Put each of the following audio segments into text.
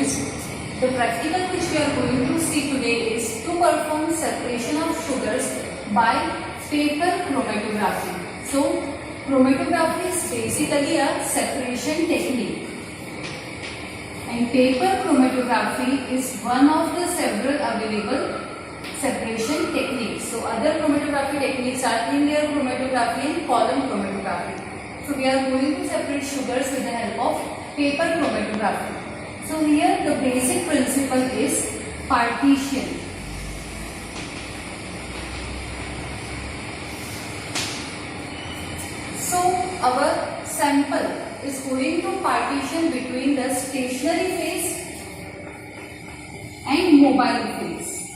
students, the practical which we are going to see today is to perform separation of sugars by paper chromatography. So chromatography is basically a separation technique, and paper chromatography is one of the several available separation techniques. So other chromatography techniques are in-layer chromatography and column chromatography. So we are going to separate sugars with the help of paper chromatography. So here the basic principle is partition. So our sample is going to partition between the stationary phase and mobile phase.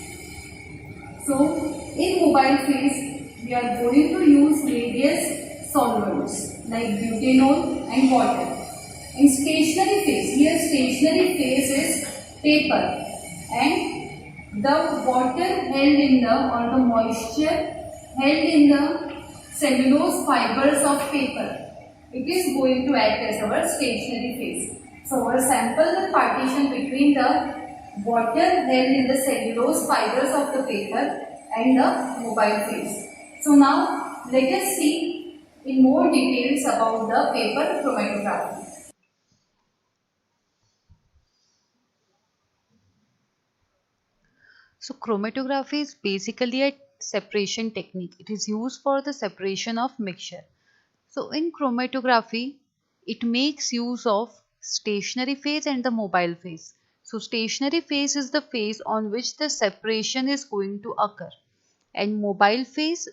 So in mobile phase we are going to use various solvents like butanol and water. In stationary phase, here stationary phase is paper, and the water held in the, or the moisture held in the cellulose fibers of paper, it is going to act as our stationary phase. So our sample will partition between the water held in the cellulose fibers of the paper and the mobile phase. So now let us see in more details about the paper chromatography. So chromatography is basically a separation technique. It is used for the separation of mixture. So in chromatography, it makes use of stationary phase and the mobile phase. So stationary phase is the phase on which the separation is going to occur, and mobile phase,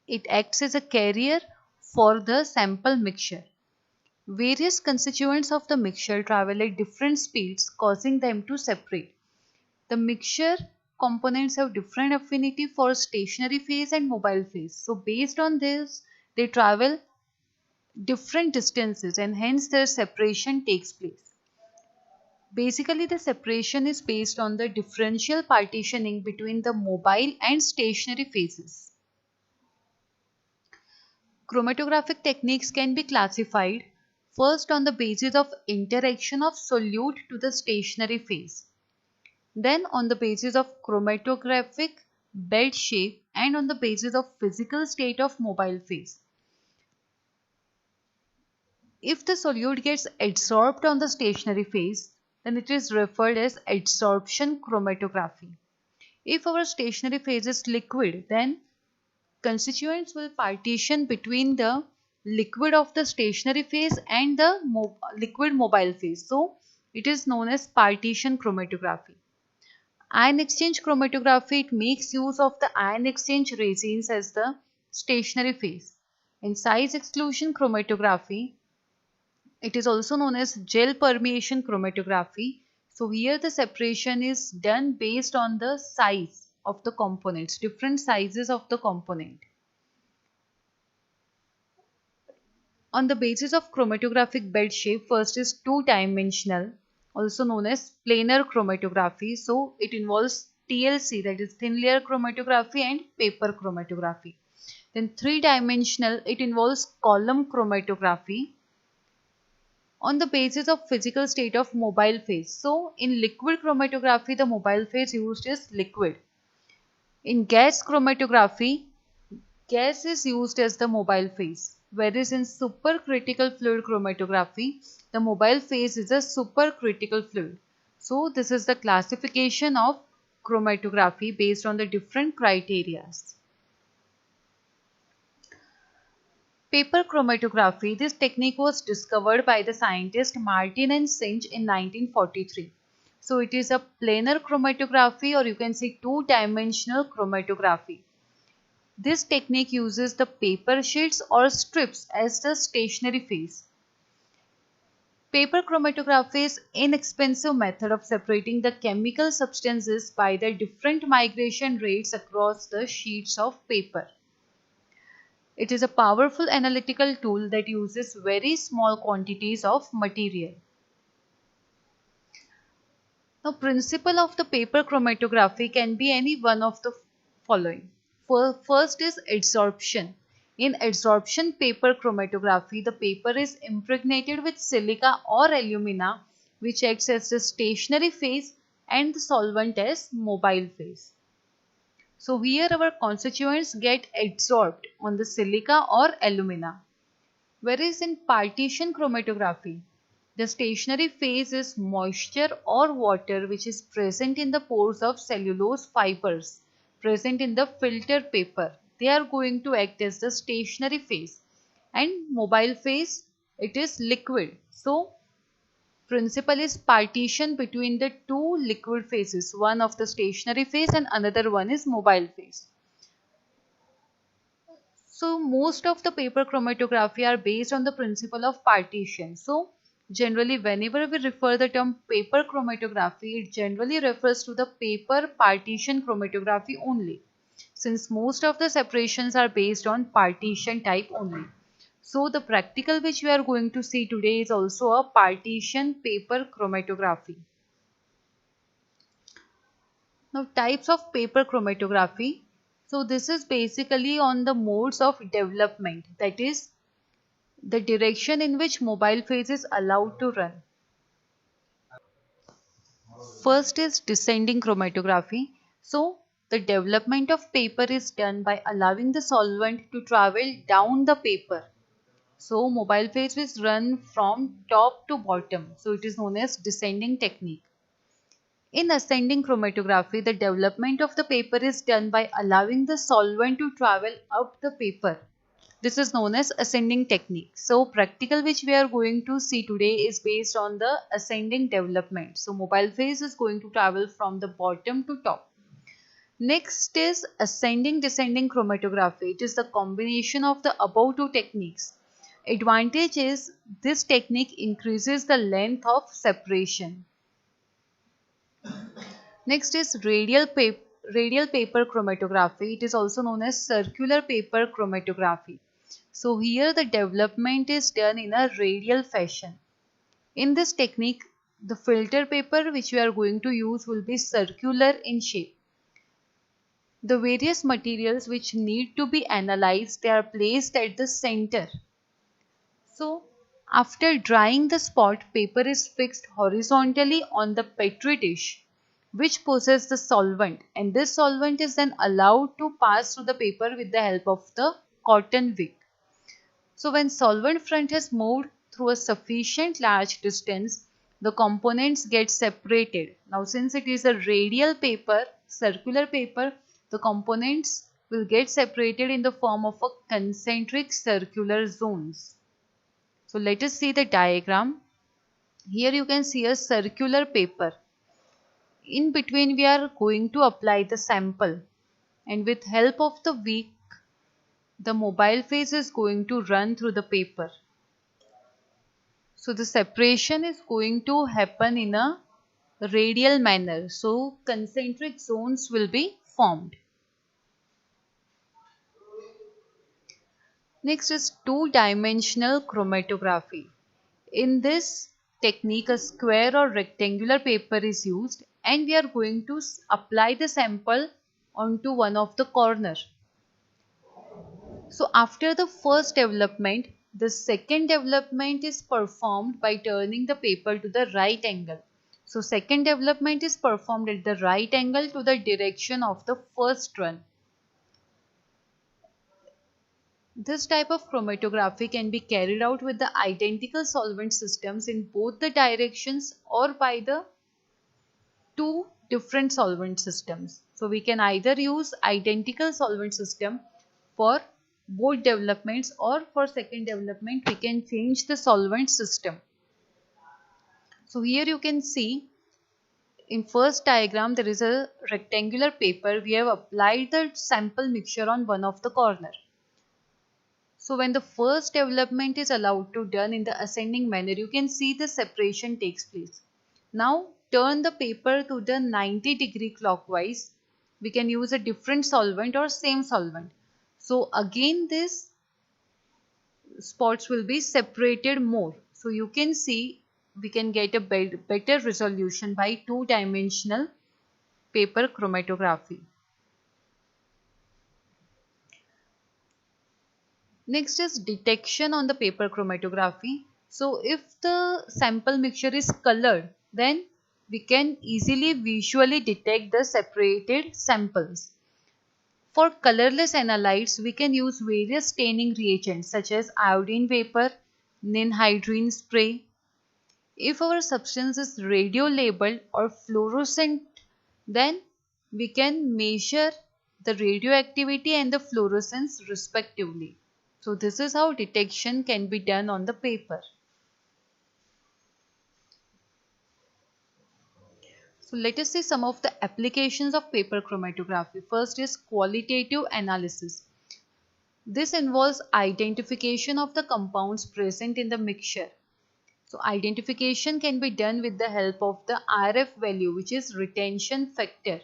it acts as a carrier for the sample mixture. Various constituents of the mixture travel at different speeds, causing them to separate. The mixture components have different affinity for stationary phase and mobile phase. So based on this, they travel different distances and hence their separation takes place. Basically, the separation is based on the differential partitioning between the mobile and stationary phases. Chromatographic techniques can be classified first on the basis of interaction of solute to the stationary phase, then on the basis of chromatographic bed shape, and on the basis of physical state of mobile phase. If the solute gets adsorbed on the stationary phase, then it is referred as adsorption chromatography. If our stationary phase is liquid, then constituents will partition between the liquid of the stationary phase and the liquid mobile phase. So it is known as partition chromatography. Ion exchange chromatography, it makes use of the ion exchange resins as the stationary phase. In size exclusion chromatography, it is also known as gel permeation chromatography. So here the separation is done based on the size of the components, different sizes of the component. On the basis of chromatographic bed shape, first is two-dimensional, also known as planar chromatography. So it involves TLC, that is thin layer chromatography, and paper chromatography. Then three-dimensional, it involves column chromatography on the basis of physical state of mobile phase. So in liquid chromatography, the mobile phase used is liquid. In gas chromatography, gas is used as the mobile phase, whereas in supercritical fluid chromatography, the mobile phase is a supercritical fluid. So this is the classification of chromatography based on the different criteria. Paper chromatography, this technique was discovered by the scientist Martin and Sinch in 1943. So it is a planar chromatography, or you can say two-dimensional chromatography. This technique uses the paper sheets or strips as the stationary phase. Paper chromatography is an inexpensive method of separating the chemical substances by their different migration rates across the sheets of paper. It is a powerful analytical tool that uses very small quantities of material. Now, principle of the paper chromatography can be any one of the following. First is adsorption. In adsorption paper chromatography, the paper is impregnated with silica or alumina, which acts as the stationary phase, and the solvent as mobile phase. So here our constituents get adsorbed on the silica or alumina. Whereas in partition chromatography, the stationary phase is moisture or water which is present in the pores of cellulose fibers present in the filter paper. They are going to act as the stationary phase, and mobile phase, it is liquid. So principle is partition between the two liquid phases, one of the stationary phase and another one is mobile phase. So most of the paper chromatography are based on the principle of partition. So generally whenever we refer the term paper chromatography, it generally refers to the paper partition chromatography only, since most of the separations are based on partition type only. So the practical which we are going to see today is also a partition paper chromatography. Now types of paper chromatography. So this is basically on the modes of development, that is the direction in which mobile phase is allowed to run. First is descending chromatography. So the development of paper is done by allowing the solvent to travel down the paper. So mobile phase is run from top to bottom. So it is known as descending technique. In ascending chromatography, the development of the paper is done by allowing the solvent to travel up the paper. This is known as ascending technique. So practical which we are going to see today is based on the ascending development. So mobile phase is going to travel from the bottom to top. Next is ascending descending chromatography. It is the combination of the above two techniques. Advantage is this technique increases the length of separation. Next is radial paper chromatography. It is also known as circular paper chromatography. So here the development is done in a radial fashion. In this technique, the filter paper which we are going to use will be circular in shape. The various materials which need to be analyzed, they are placed at the center. So after drying the spot, paper is fixed horizontally on the petri dish which possesses the solvent, and this solvent is then allowed to pass through the paper with the help of the cotton wick. So when solvent front has moved through a sufficient large distance, the components get separated. Now since it is a radial paper, circular paper, the components will get separated in the form of a concentric circular zones. So let us see the diagram. Here you can see a circular paper. In between we are going to apply the sample, and with help of the wick, the mobile phase is going to run through the paper. So the separation is going to happen in a radial manner. So concentric zones will be formed. Next is two-dimensional chromatography. In this technique, a square or rectangular paper is used, and we are going to apply the sample onto one of the corner. So after the first development, the second development is performed by turning the paper to the right angle. So second development is performed at the right angle to the direction of the first run. This type of chromatography can be carried out with the identical solvent systems in both the directions or by the two different solvent systems. So we can either use identical solvent system for both developments, or for second development we can change the solvent system. So here you can see in first diagram there is a rectangular paper. We have applied the sample mixture on one of the corner. So when the first development is allowed to done in the ascending manner, you can see the separation takes place. Now turn the paper to the 90-degree clockwise. We can use a different solvent or same solvent. So again this spots will be separated more. So you can see we can get a better resolution by two-dimensional paper chromatography. Next is detection on the paper chromatography. So if the sample mixture is colored, then we can easily visually detect the separated samples. For colorless analytes, we can use various staining reagents such as iodine vapor, ninhydrine spray. If our substance is radio labeled or fluorescent, then we can measure the radioactivity and the fluorescence respectively. So this is how detection can be done on the paper. So let us see some of the applications of paper chromatography. First is qualitative analysis. This involves identification of the compounds present in the mixture. So identification can be done with the help of the RF value, which is retention factor.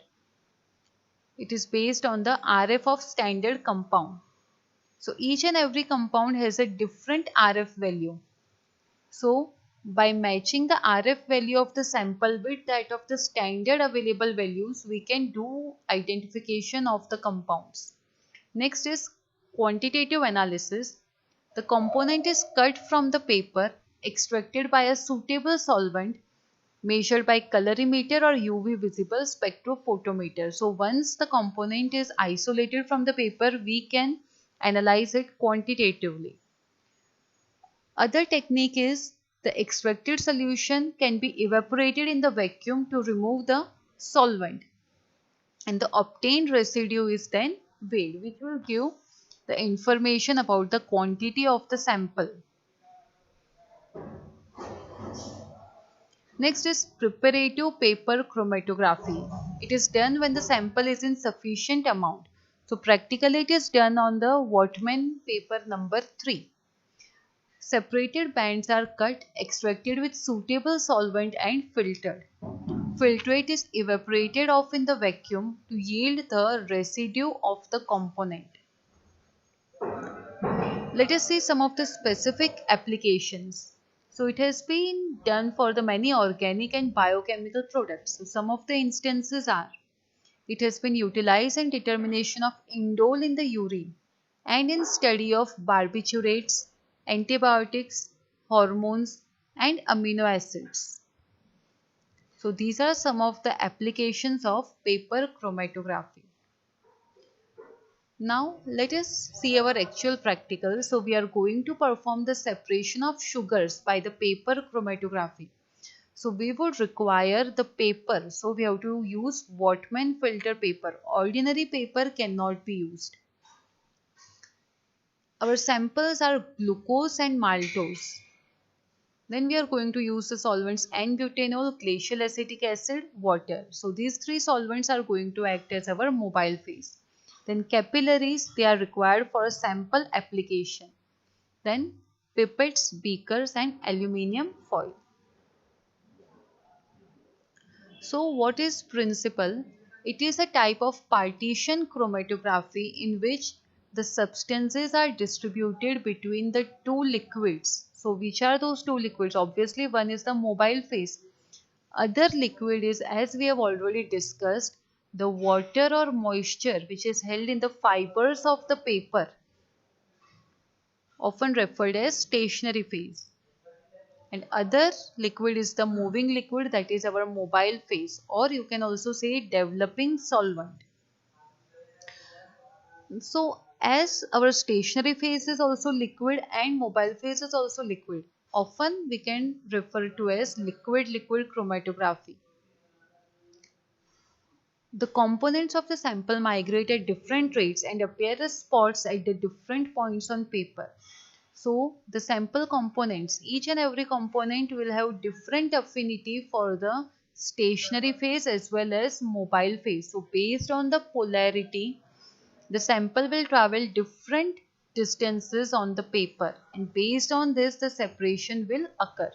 It is based on the RF of standard compound. So each and every compound has a different RF value. So by matching the RF value of the sample with that of the standard available values, we can do identification of the compounds. Next is quantitative analysis. The component is cut from the paper, extracted by a suitable solvent, measured by colorimeter or UV visible spectrophotometer. So once the component is isolated from the paper, we can analyze it quantitatively. Other technique is the extracted solution can be evaporated in the vacuum to remove the solvent, and the obtained residue is then weighed, which will give the information about the quantity of the sample. Next is preparative paper chromatography. It is done when the sample is in sufficient amount. So practically it is done on the Whatman paper number 3. Separated bands are cut, extracted with suitable solvent and filtered. Filtrate is evaporated off in the vacuum to yield the residue of the component. Let us see some of the specific applications. So it has been done for the many organic and biochemical products. So some of the instances are: it has been utilized in determination of indole in the urine and in study of barbiturates, antibiotics, hormones and amino acids. So these are some of the applications of paper chromatography. Now let us see our actual practical. So we are going to perform the separation of sugars by the paper chromatography. So we would require the paper. So we have to use Whatman filter paper. Ordinary paper cannot be used. Our samples are glucose and maltose. Then we are going to use the solvents N-butanol, glacial acetic acid, water. So these three solvents are going to act as our mobile phase. Then capillaries, they are required for a sample application. Then pipettes, beakers and aluminium foil. So what is principle? It is a type of partition chromatography in which the substances are distributed between the two liquids. So which are those two liquids? Obviously one is the mobile phase. Other liquid is, as we have already discussed, the water or moisture which is held in the fibers of the paper, often referred as stationary phase. And other liquid is the moving liquid, that is our mobile phase, or you can also say developing solvent. So as our stationary phase is also liquid and mobile phase is also liquid, often we can refer to as liquid-liquid chromatography. The components of the sample migrate at different rates and appear as spots at the different points on paper. So the sample components, each and every component will have different affinity for the stationary phase as well as mobile phase. So based on the polarity, the sample will travel different distances on the paper, and based on this the separation will occur.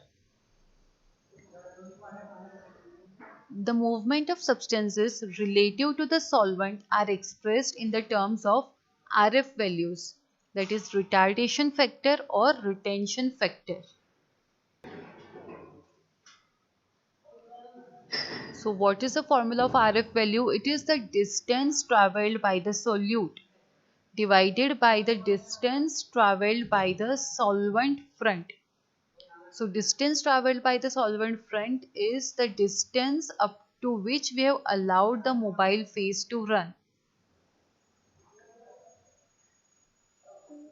The movement of substances relative to the solvent are expressed in the terms of RF values, that is retardation factor or retention factor. So what is the formula of RF value? It is the distance travelled by the solute divided by the distance travelled by the solvent front. So distance traveled by the solvent front is the distance up to which we have allowed the mobile phase to run.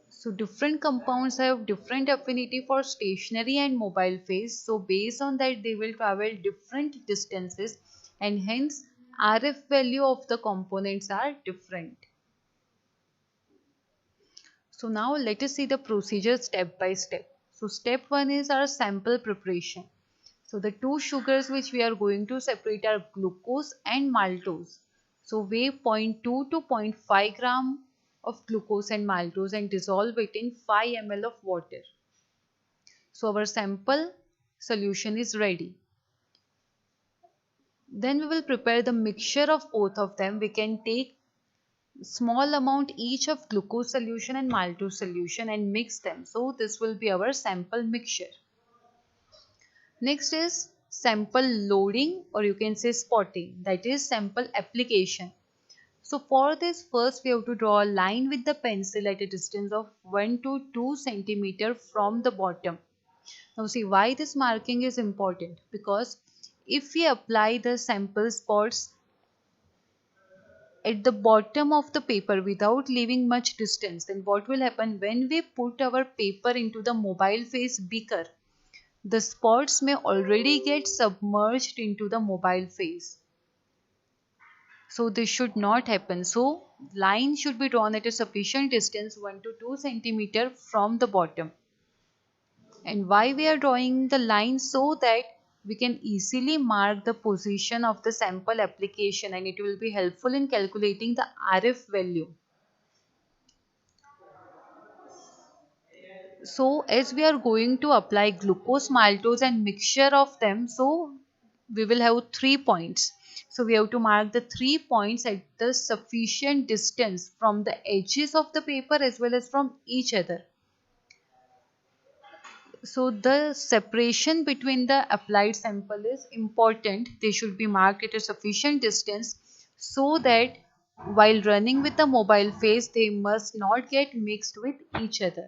So different compounds have different affinity for stationary and mobile phase. So based on that they will travel different distances and hence RF value of the components are different. So now let us see the procedure step by step. So step 1 is our sample preparation. So the two sugars which we are going to separate are glucose and maltose. So weigh 0.2 to 0.5 gram of glucose and maltose and dissolve it in 5 ml of water. So our sample solution is ready. Then we will prepare the mixture of both of them. We can take small amount each of glucose solution and maltose solution and mix them. So this will be our sample mixture. Next is sample loading, or you can say spotting, that is sample application. So for this, first we have to draw a line with the pencil at a distance of 1 to 2 centimeter from the bottom. Now see why this marking is important, because if we apply the sample spots at the bottom of the paper without leaving much distance, then what will happen when we put our paper into the mobile phase beaker? The spots may already get submerged into the mobile phase. So this should not happen. So line should be drawn at a sufficient distance 1 to 2 centimeter from the bottom. And why we are drawing the line? So that we can easily mark the position of the sample application and it will be helpful in calculating the RF value. So as we are going to apply glucose, maltose and mixture of them, so we will have 3 points. So we have to mark the 3 points at the sufficient distance from the edges of the paper as well as from each other. So the separation between the applied sample is important. They should be marked at a sufficient distance so that while running with the mobile phase, they must not get mixed with each other.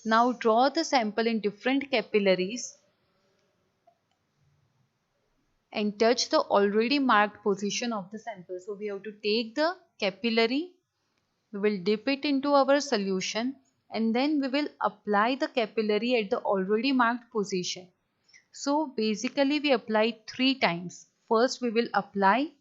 Now draw the sample in different capillaries and touch the already marked position of the sample. So we have to take the capillary, we will dip it into our solution and then we will apply the capillary at the already marked position. So basically we apply 3 times. First we will apply,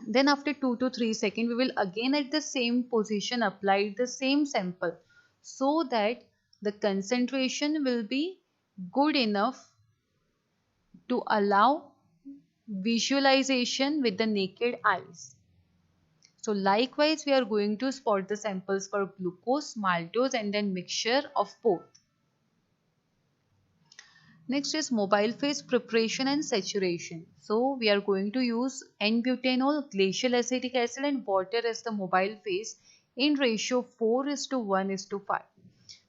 then after 2 to 3 seconds we will again at the same position apply the same sample so that the concentration will be good enough to allow visualization with the naked eyes. So likewise we are going to spot the samples for glucose, maltose and then mixture of both. Next is mobile phase preparation and saturation. So we are going to use N-butanol, glacial acetic acid and water as the mobile phase in ratio 4:1:5.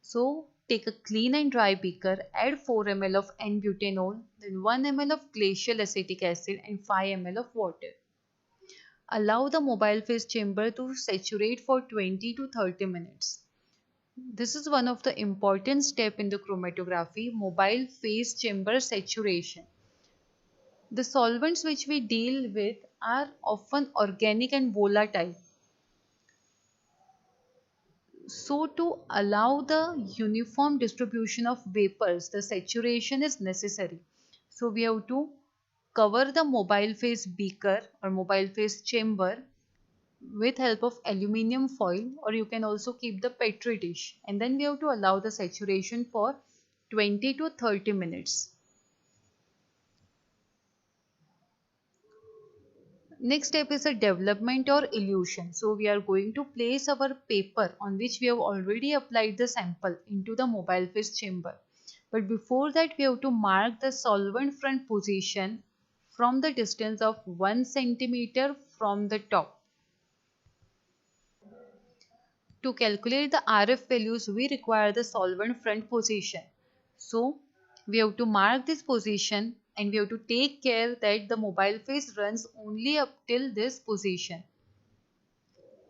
So take a clean and dry beaker, add 4 ml of N-butanol, then 1 ml of glacial acetic acid and 5 ml of water. Allow the mobile phase chamber to saturate for 20 to 30 minutes. This is one of the important steps in the chromatography, mobile phase chamber saturation. The solvents which we deal with are often organic and volatile. So to allow the uniform distribution of vapors, the saturation is necessary. So we have to cover the mobile phase beaker or mobile phase chamber with help of aluminium foil, or you can also keep the petri dish, and then we have to allow the saturation for 20 to 30 minutes. Next step is a development or elution. So we are going to place our paper on which we have already applied the sample into the mobile phase chamber. But before that we have to mark the solvent front position from the distance of 1 centimeter from the top. To calculate the RF values, we require the solvent front position. So we have to mark this position and we have to take care that the mobile phase runs only up till this position.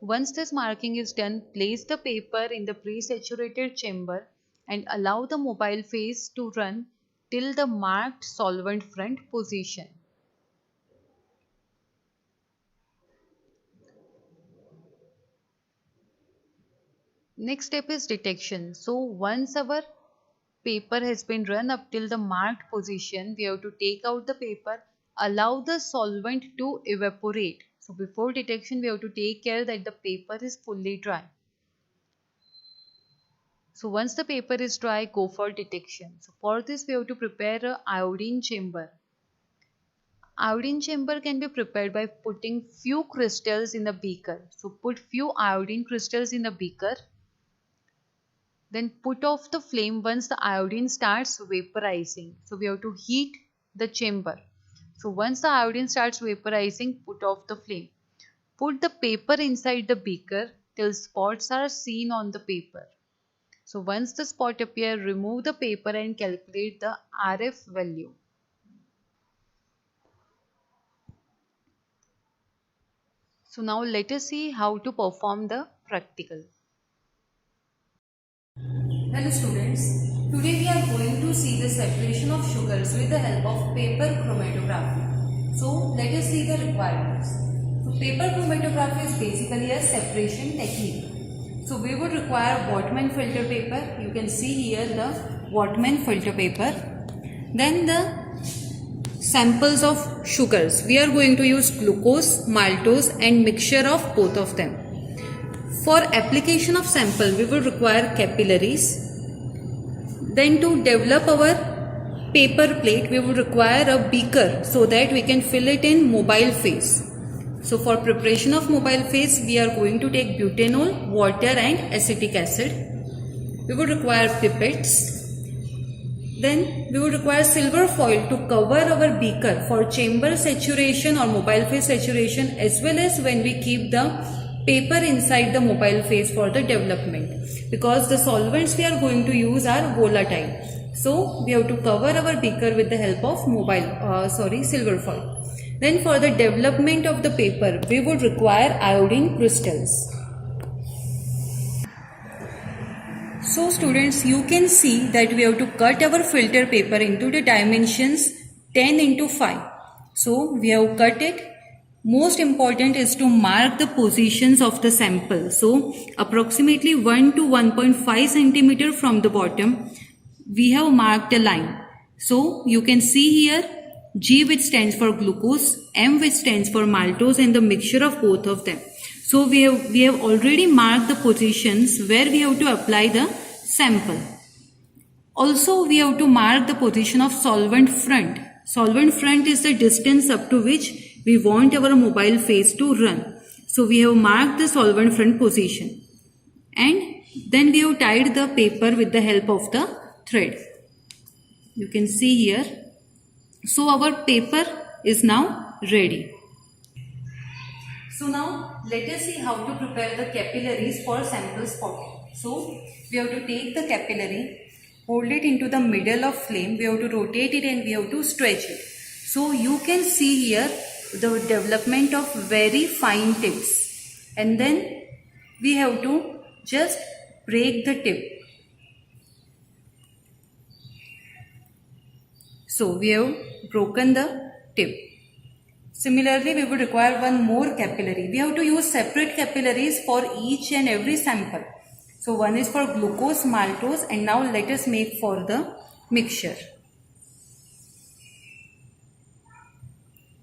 Once this marking is done, place the paper in the pre-saturated chamber and allow the mobile phase to run till the marked solvent front position. Next step is detection. So once our paper has been run up till the marked position, we have to take out the paper, allow the solvent to evaporate. So before detection, we have to take care that the paper is fully dry. So once the paper is dry, go for detection. So for this, we have to prepare a iodine chamber. Iodine chamber can be prepared by putting few crystals in a beaker. So put few iodine crystals in a beaker. Then put off the flame once the iodine starts vaporizing. So we have to heat the chamber. So once the iodine starts vaporizing, put off the flame. Put the paper inside the beaker till spots are seen on the paper. So once the spot appear, remove the paper and calculate the RF value. So now let us see how to perform the practical. Hello students, today we are going to see the separation of sugars with the help of paper chromatography. So let us see the requirements. So paper chromatography is basically a separation technique. So we would require Whatman filter paper. You can see here the Whatman filter paper. Then the samples of sugars. We are going to use glucose, maltose and mixture of both of them. For application of sample, we will require capillaries. Then to develop our paper plate, we will require a beaker so that we can fill it in mobile phase. So for preparation of mobile phase, we are going to take butanol, water and acetic acid. We will require pipettes. Then we would require silver foil to cover our beaker for chamber saturation or mobile phase saturation, as well as when we keep the paper inside the mobile phase for the development, because the solvents we are going to use are volatile. So we have to cover our beaker with the help of silver foil. Then for the development of the paper, we would require iodine crystals. So students, you can see that we have to cut our filter paper into the dimensions 10 into 5. So we have cut it. Most important is to mark the positions of the sample. So approximately 1 to 1.5 centimeter from the bottom, we have marked a line. So you can see here G, which stands for glucose, M, which stands for maltose, and the mixture of both of them. So we have already marked the positions where we have to apply the sample. Also we have to mark the position of solvent front. Solvent front is the distance up to which we want our mobile phase to run. So we have marked the solvent front position. And then we have tied the paper with the help of the thread. You can see here. So our paper is now ready. So now let us see how to prepare the capillaries for sample spotting. So we have to take the capillary, hold it into the middle of flame, we have to rotate it and we have to stretch it. So you can see here the development of very fine tips, and then we have to just break the tip. So we have broken the tip. Similarly, we would require one more capillary. We have to use separate capillaries for each and every sample. So one is for glucose, maltose, and now let us make for the mixture.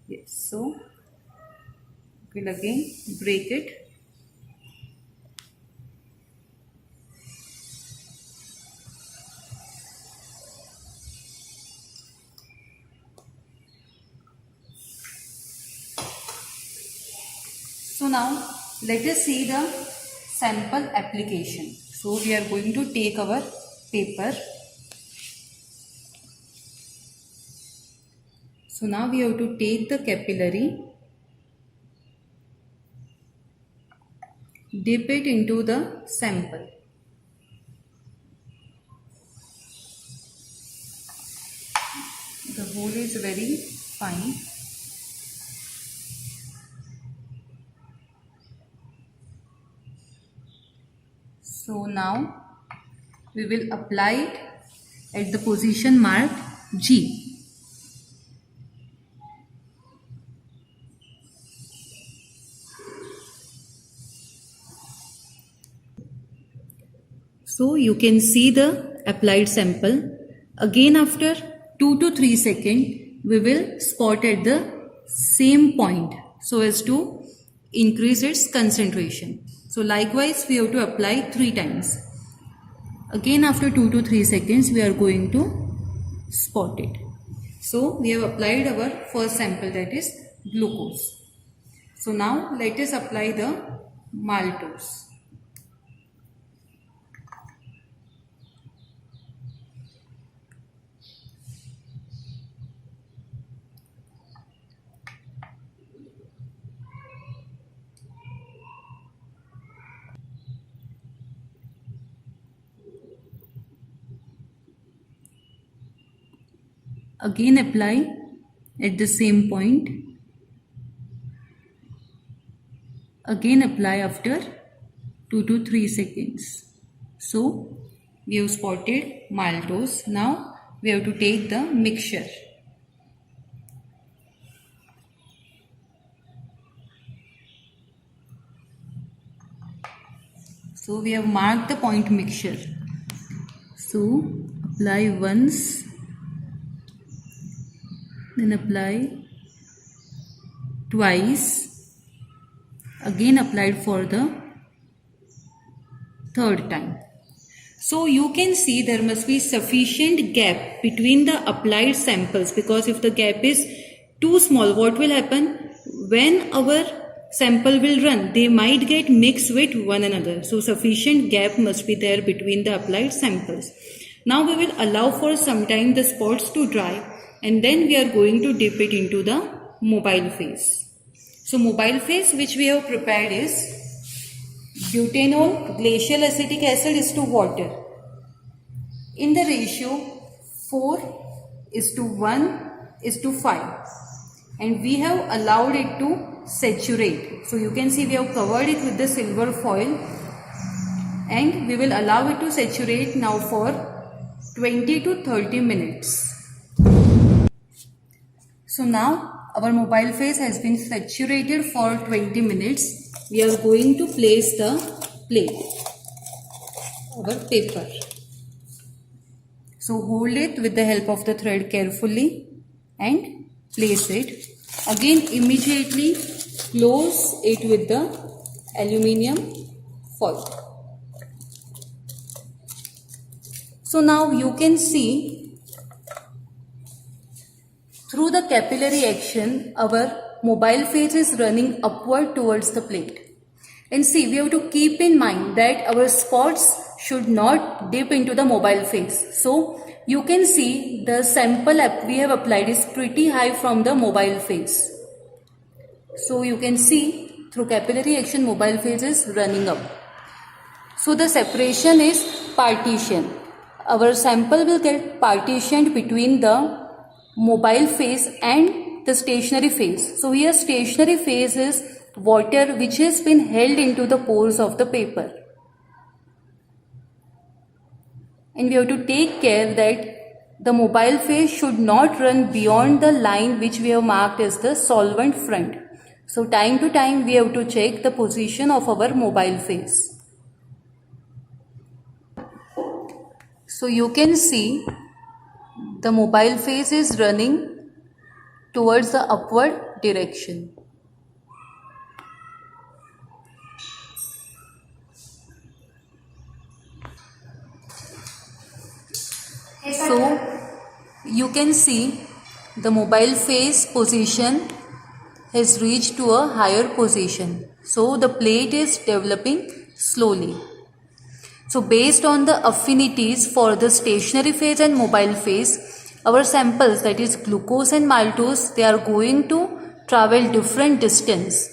Yes, so we'll again break it. So now let us see the sample application. So we are going to take our paper. So now we have to take the capillary, dip it into the sample. The hole is very fine. So now we will apply it at the position marked G. So you can see the applied sample. Again after 2 to 3 seconds, we will spot at the same point so as to increase its concentration. So likewise we have to apply 3 times. Again after 2 to 3 seconds we are going to spot it. So we have applied our first sample, that is glucose. So now let us apply the maltose. Again apply at the same point. Again apply after 2 to 3 seconds. So we have spotted maltose. Now we have to take the mixture. So we have marked the point mixture. So apply once, then apply twice, again applied for the third time. So you can see there must be sufficient gap between the applied samples, because if the gap is too small, what will happen? When our sample will run, they might get mixed with one another. So sufficient gap must be there between the applied samples. Now we will allow for some time the spots to dry, and then we are going to dip it into the mobile phase. So mobile phase which we have prepared is butanol glacial acetic acid is to water in the ratio 4:1:5, and we have allowed it to saturate. So you can see we have covered it with the silver foil, and we will allow it to saturate now for 20 to 30 minutes. So now our mobile phase has been saturated for 20 minutes. We are going to place the plate, our paper. So hold it with the help of the thread carefully and place it. Again immediately close it with the aluminium foil. So now you can see through the capillary action, our mobile phase is running upward towards the plate. And see, we have to keep in mind that our spots should not dip into the mobile phase. So you can see the sample we have applied is pretty high from the mobile phase. So you can see through capillary action, mobile phase is running up. So the separation is partition. Our sample will get partitioned between the mobile phase and the stationary phase. So here stationary phase is water which has been held into the pores of the paper. And we have to take care that the mobile phase should not run beyond the line which we have marked as the solvent front. So time to time we have to check the position of our mobile phase. So you can see the mobile phase is running towards the upward direction. So you can see the mobile phase position has reached to a higher position. So the plate is developing slowly. So based on the affinities for the stationary phase and mobile phase, our samples, that is glucose and maltose, they are going to travel different distance.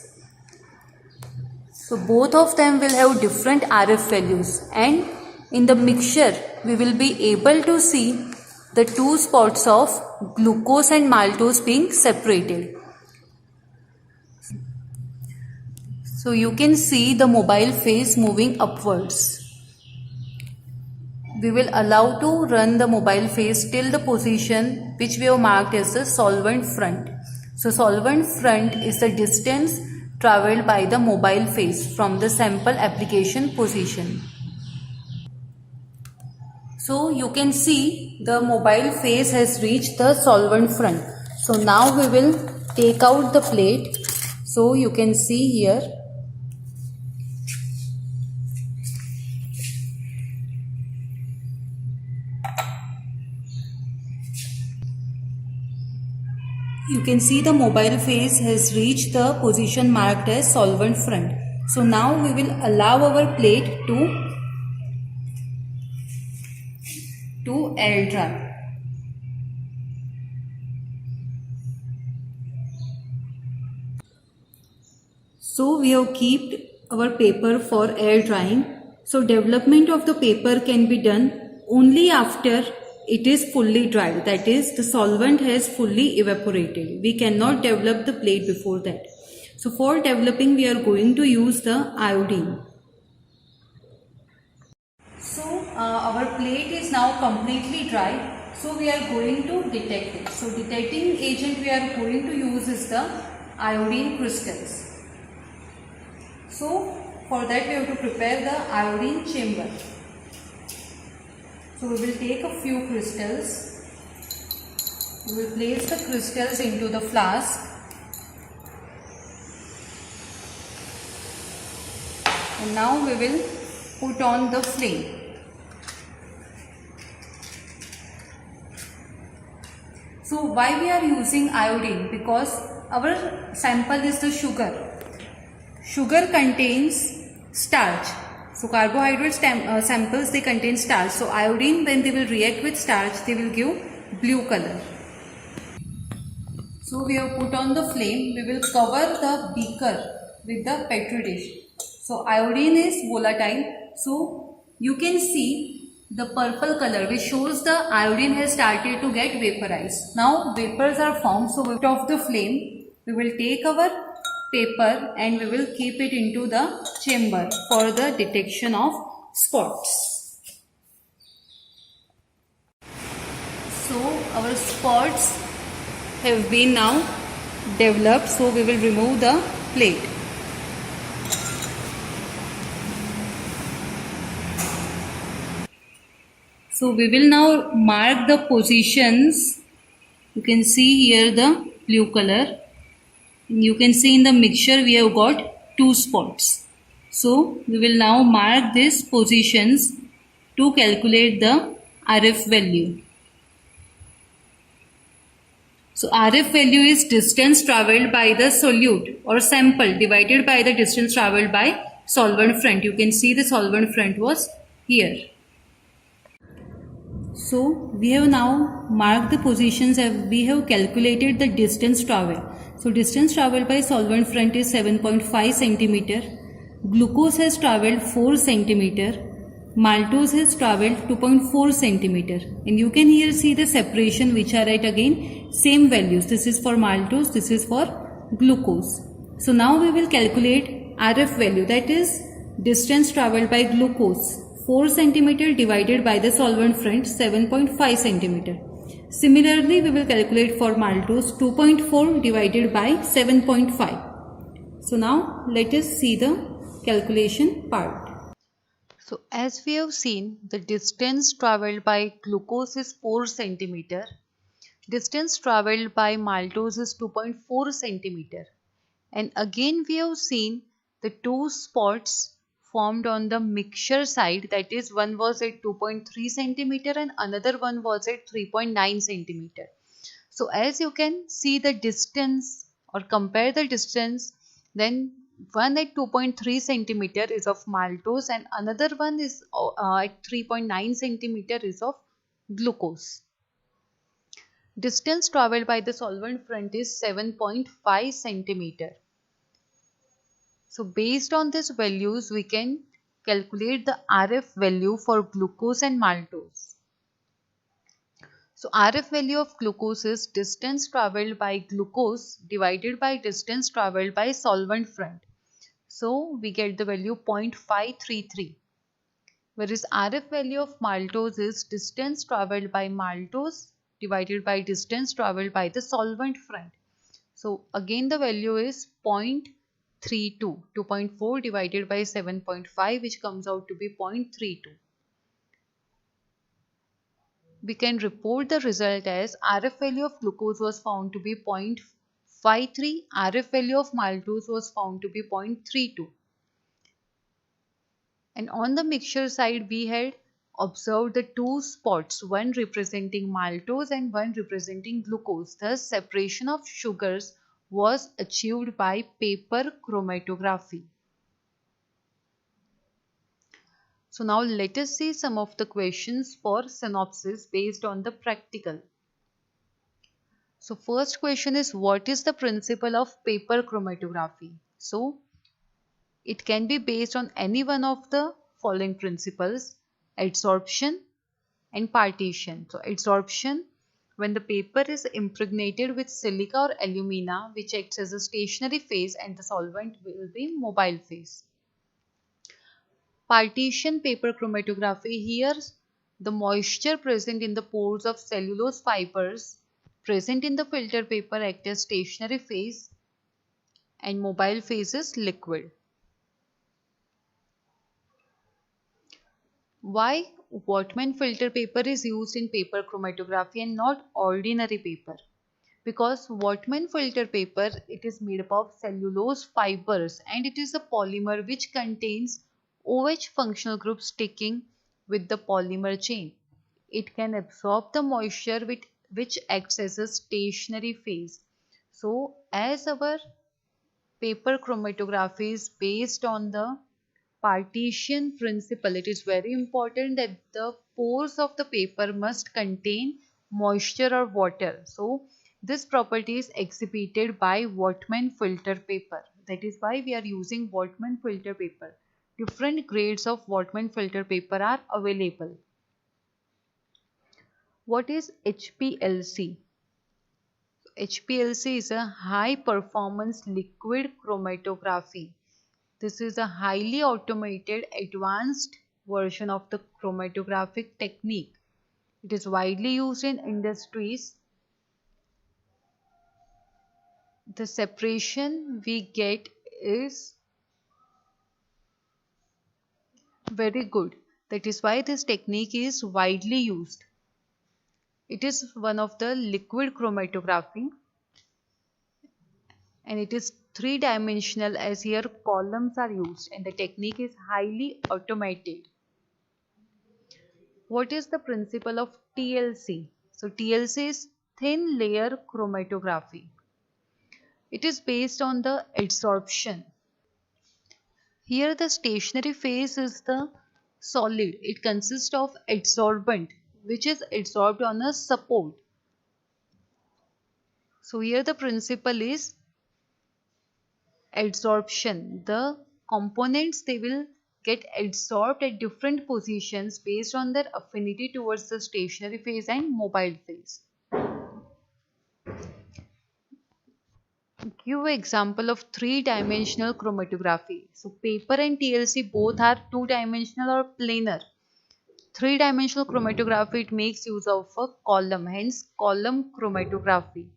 So both of them will have different RF values, and in the mixture we will be able to see the two spots of glucose and maltose being separated. So you can see the mobile phase moving upwards. we will allow to run the mobile phase till the position which we have marked as the solvent front. So solvent front is the distance traveled by the mobile phase from the sample application position. So you can see the mobile phase has reached the solvent front. So now we will take out the plate. So you can see here. You can see the mobile phase has reached the position marked as solvent front. So now we will allow our plate to air dry. So we have kept our paper for air drying. So development of the paper can be done only after it is fully dried. That is, the solvent has fully evaporated. We cannot develop the plate before that. So for developing, we are going to use the iodine. So our plate is now completely dry. So we are going to detect it. So detecting agent we are going to use is the iodine crystals. So for that we have to prepare the iodine chamber. So we will take a few crystals. We will place the crystals into the flask. And now we will put on the flame. So why we are using iodine? Because our sample is the sugar. Sugar contains starch. So carbohydrate samples, they contain starch. So iodine, when they will react with starch, they will give blue color. So we have put on the flame. We will cover the beaker with the petri dish. So iodine is volatile. So you can see the purple color which shows the iodine has started to get vaporized. Now vapors are formed. So out of the flame, we will take our paper and we will keep it into the chamber for the detection of spots. So our spots have been now developed. So we will remove the plate. So we will now mark the positions. You can see here the blue color. You can see in the mixture we have got 2 spots. So we will now mark these positions to calculate the RF value. So RF value is distance travelled by the solute or sample divided by the distance travelled by solvent front. You can see the solvent front was here. So we have now marked the positions and we have calculated the distance travelled. So distance travelled by solvent front is 7.5 centimeter. Glucose has travelled 4 centimeter. Maltose has travelled 2.4 centimeter. And you can here see the separation which are at again same values. This is for maltose, this is for glucose. So now we will calculate RF value, that is distance travelled by glucose. 4 centimeter divided by the solvent front 7.5 centimeter. Similarly, we will calculate for maltose 2.4 divided by 7.5. So now let us see the calculation part. So as we have seen, the distance travelled by glucose is 4 centimeter. Distance travelled by maltose is 2.4 centimeter. And again we have seen the 2 spots formed on the mixture side, that is one was at 2.3 centimeter and another one was at 3.9 centimeter. So as you can see the distance or compare the distance, then one at 2.3 centimeter is of maltose and another one is at 3.9 centimeter is of glucose. Distance travelled by the solvent front is 7.5 centimeter. So based on these values, we can calculate the RF value for glucose and maltose. So RF value of glucose is distance travelled by glucose divided by distance travelled by solvent front. So we get the value 0.533. whereas RF value of maltose is distance traveled by maltose divided by distance traveled by the solvent front. So again the value is 0.32, 2.4 divided by 7.5, which comes out to be 0.32. We can report the result as RF value of glucose was found to be 0.53, RF value of maltose was found to be 0.32. And on the mixture side, we had observed the two spots, one representing maltose and one representing glucose. Thus, separation of sugars was achieved by paper chromatography. So now let us see some of the questions for synopsis based on the practical. So first question is, what is the principle of paper chromatography? So it can be based on any one of the following principles: adsorption and partition. So adsorption, when the paper is impregnated with silica or alumina, which acts as a stationary phase, and the solvent will be mobile phase. Partition paper chromatography, here the moisture present in the pores of cellulose fibers present in the filter paper act as stationary phase and mobile phase is liquid. Why Whatman filter paper is used in paper chromatography and not ordinary paper? Because Whatman filter paper, it is made up of cellulose fibers and it is a polymer which contains OH functional group sticking with the polymer chain. It can absorb the moisture which acts as a stationary phase. So as our paper chromatography is based on the partition principle, it is very important that the pores of the paper must contain moisture or water. So this property is exhibited by Whatman filter paper. That is why we are using Whatman filter paper. Different grades of Whatman filter paper are available. What is HPLC? HPLC is a high performance liquid chromatography. This is a highly automated advanced version of the chromatographic technique. It is widely used in industries. The separation we get is very good. That is why this technique is widely used. It is one of the liquid chromatography and it is three-dimensional, as here columns are used, and the technique is highly automated. What is the principle of TLC? So TLC is thin layer chromatography. It is based on the adsorption. Here the stationary phase is the solid. It consists of adsorbent which is adsorbed on a support. So here the principle is adsorption. The components, they will get adsorbed at different positions based on their affinity towards the stationary phase and mobile phase. Give an example of three-dimensional chromatography. So paper and TLC both are two-dimensional or planar. Three-dimensional chromatography, it makes use of a column, hence column chromatography.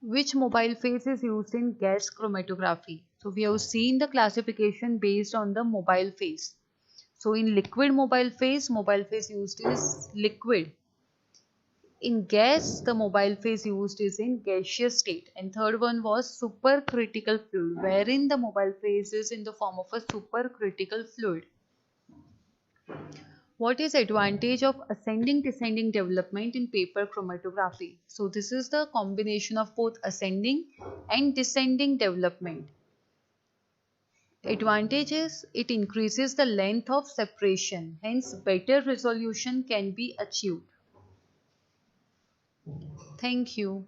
Which mobile phase is used in gas chromatography? So we have seen the classification based on the mobile phase. So in liquid mobile phase used is liquid. In gas, the mobile phase used is in gaseous state. And third one was supercritical fluid, wherein the mobile phase is in the form of a supercritical fluid. What is advantage of ascending descending development in paper chromatography? So this is the combination of both ascending and descending development. Advantage is it increases the length of separation, hence better resolution can be achieved. Thank you.